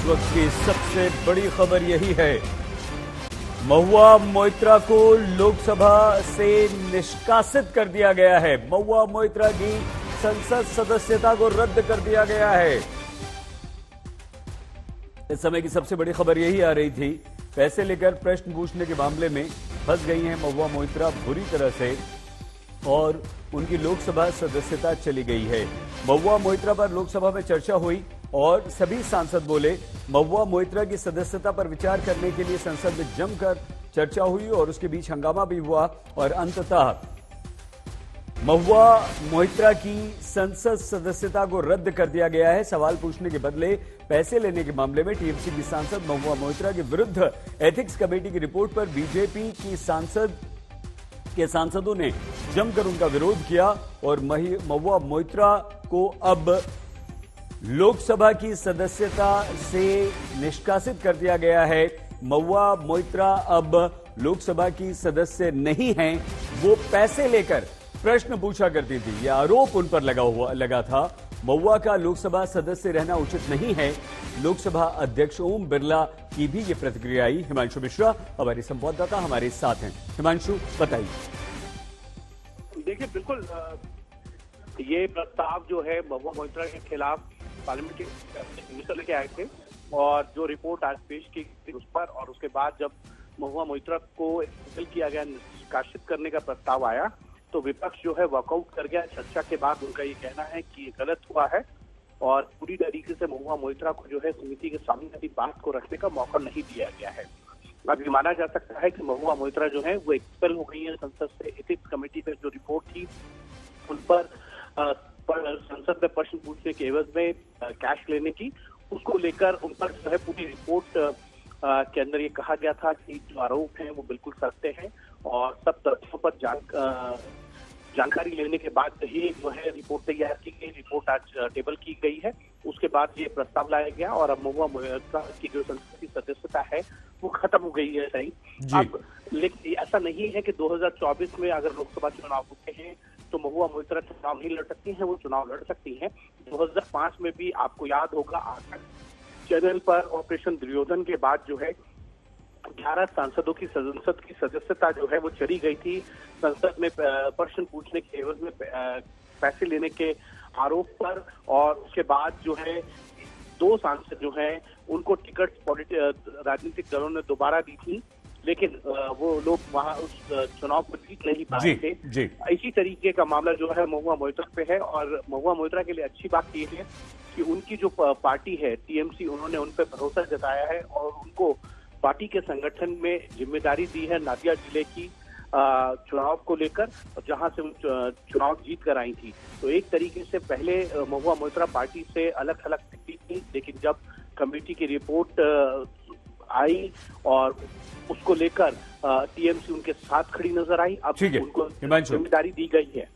वक्त की सबसे बड़ी खबर यही है, महुआ मोइत्रा को लोकसभा से निष्कासित कर दिया गया है। महुआ मोइत्रा की संसद सदस्यता को रद्द कर दिया गया है। इस समय की सबसे बड़ी खबर यही आ रही थी। पैसे लेकर प्रश्न पूछने के मामले में फंस गई हैं महुआ मोइत्रा बुरी तरह से और उनकी लोकसभा सदस्यता चली गई है। महुआ मोइत्रा पर लोकसभा में चर्चा हुई और सभी सांसद बोले। महुआ मोइत्रा की सदस्यता पर विचार करने के लिए संसद में जमकर चर्चा हुई और उसके बीच हंगामा भी हुआ और अंततः महुआ मोइत्रा की संसद सदस्यता को रद्द कर दिया गया है। सवाल पूछने के बदले पैसे लेने के मामले में टीएमसी की सांसद महुआ मोइत्रा के विरुद्ध एथिक्स कमेटी की रिपोर्ट पर बीजेपी की सांसदों ने जमकर उनका विरोध किया और महुआ मोइत्रा को अब लोकसभा की सदस्यता से निष्कासित कर दिया गया है। महुआ मोइत्रा अब लोकसभा की सदस्य नहीं हैं। वो पैसे लेकर प्रश्न पूछा करती थी, यह आरोप उन पर लगा था। महुआ का लोकसभा सदस्य रहना उचित नहीं है। लोकसभा अध्यक्ष ओम बिरला की भी ये प्रतिक्रिया आई। हिमांशु मिश्रा हमारे संवाददाता हमारे साथ हैं। हिमांशु, बताइए। देखिए, बिल्कुल ये प्रस्ताव जो है महुआ मोइत्रा के खिलाफ पार्लियामेंट के लेके आए थे और जो रिपोर्ट आज पेश की थी उस पर, और उसके बाद जब महुआ मोइत्रा को किया गया, निष्कासित करने का प्रस्ताव आया तो विपक्ष जो है वॉकआउट कर गया। चर्चा के बाद उनका ये कहना है कि ये गलत हुआ है और पूरी तरीके से महुआ मोइत्रा को जो है समिति के सामने अपनी बात को रखने का मौका नहीं दिया गया है। अब ये माना जा सकता है कि महुआ मोइत्रा जो है वो एक्सपेल हो गई है संसद से। एथिक्स कमेटी पर जो रिपोर्ट थी उन पर संसद में प्रश्न पूछने के एवज में कैश लेने की, उसको लेकर उन पर जो है पूरी रिपोर्ट के अंदर ये कहा गया था कि जो आरोप हैं वो बिल्कुल सत्य हैं और सब तथ्यों पर जानकारी लेने के बाद ही जो है रिपोर्ट तैयार की गई। रिपोर्ट आज टेबल की गई है। उसके बाद ये प्रस्ताव लाया गया और अब महुआ मोइत्रा की जो संसद की सदस्यता है वो खत्म हो गई है। सही, अब लेकिन ऐसा नहीं है कि 2024 में अगर लोकसभा चुनाव होते हैं तो महुआ मोइत्रा चुनाव नहीं लड़ सकती हैं। वो चुनाव लड़ सकती हैं। 2005 में भी आपको याद होगा चैनल पर ऑपरेशन दुर्योधन के बाद जो है 11 सांसदों की संसद की सदस्यता जो है वो चली गई थी संसद में प्रश्न पूछने के एवज में पैसे लेने के आरोप पर। और उसके बाद जो है 2 सांसद जो हैं उनको टिकट राजनीतिक दलों ने दोबारा दी थी, लेकिन वो लोग वहां उस चुनाव को जीत नहीं पाए थे। इसी तरीके का मामला जो है महुआ मोइत्रा पे है और महुआ मोइत्रा के लिए अच्छी बात ये है कि उनकी जो पार्टी है टीएमसी, उन्होंने उन पर भरोसा जताया है और उनको पार्टी के संगठन में जिम्मेदारी दी है नादिया जिले की चुनाव को लेकर, जहां से चुनाव जीत कर आई थी। तो एक तरीके से पहले महुआ मोइत्रा पार्टी से अलग अलग दिखती थी, लेकिन जब कमेटी की रिपोर्ट आई और उसको लेकर टीएमसी उनके साथ खड़ी नजर आई। अब उनको जिम्मेदारी दी गई है।